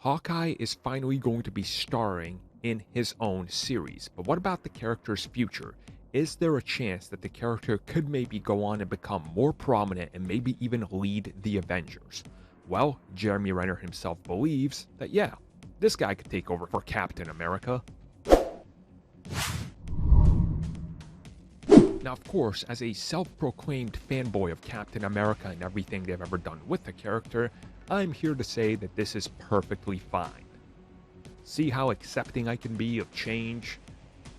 Hawkeye is finally going to be starring in his own series, but what about the character's future? Is there a chance that the character could maybe go on and become more prominent and maybe even lead the Avengers? Well, Jeremy Renner himself believes that yeah, this guy could take over for Captain America. Now, of course, as a self-proclaimed fanboy of Captain America and everything they've ever done with the character, I'm here to say that this is perfectly fine. See how accepting I can be of change?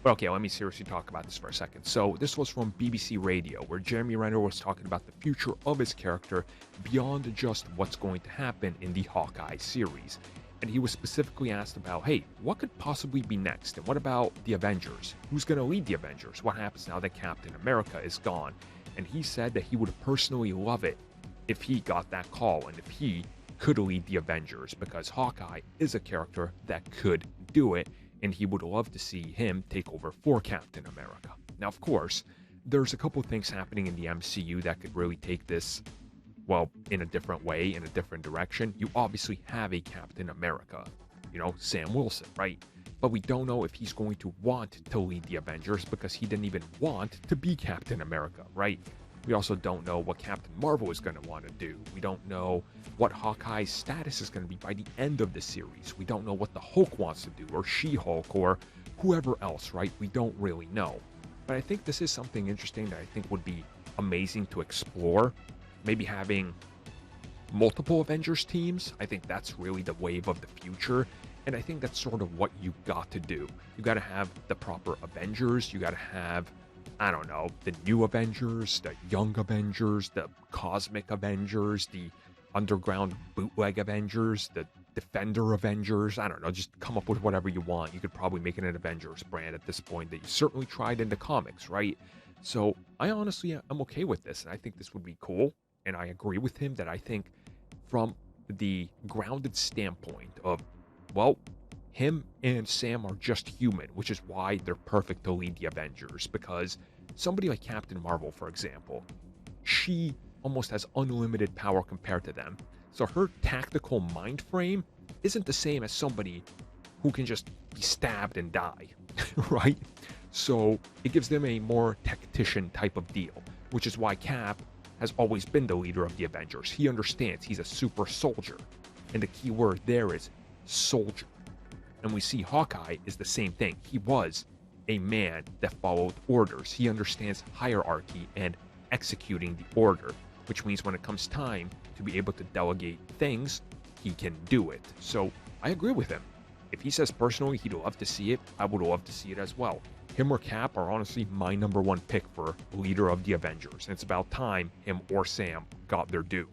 But okay, let me seriously talk about this for a second. So this was from BBC Radio, where Jeremy Renner was talking about the future of his character beyond just what's going to happen in the Hawkeye series. And he was specifically asked about, hey, what could possibly be next? And what about the Avengers? Who's going to lead the Avengers? What happens now that Captain America is gone? And he said that he would personally love it if he got that call and if he could lead the Avengers, because Hawkeye is a character that could do it, and he would love to see him take over for Captain America. Now, of course, there's a couple of things happening in the MCU that could really take this, well, in a different way, in a different direction. You obviously have a Captain America, Sam Wilson, right? But we don't know if he's going to want to lead the Avengers because he didn't even want to be Captain America, right? We also don't know what Captain Marvel is going to want to do. We don't know what Hawkeye's status is going to be by the end of the series. We don't know what the Hulk wants to do, or She-Hulk, or whoever else, right? We don't really know. But I think this is something interesting that I think would be amazing to explore. Maybe having multiple Avengers teams. I think that's really the wave of the future. And I think that's sort of what you got to do. You got to have the proper Avengers. You got to have, I don't know, the new Avengers, the young Avengers, the cosmic Avengers, the underground bootleg Avengers, the Defender Avengers. I don't know, just come up with whatever you want. You could probably make it an Avengers brand at this point that you certainly tried in the comics, right? So I honestly, I'm okay with this, and I think this would be cool. And I agree with him that I think from the grounded standpoint of, well, him and Sam are just human, which is why they're perfect to lead the Avengers, because somebody like Captain Marvel, for example, she almost has unlimited power compared to them. So her tactical mind frame isn't the same as somebody who can just be stabbed and die, right? So it gives them a more tactician type of deal, which is why Cap has always been the leader of the Avengers. He understands he's a super soldier. And the key word there is soldier. And we see Hawkeye is the same thing. He was a man that followed orders. He understands hierarchy and executing the order, which means when it comes time to be able to delegate things, he can do it. So I agree with him. If he says personally he'd love to see it, I would love to see it as well. Him or Cap are honestly my number one pick for leader of the Avengers. And it's about time him or Sam got their due.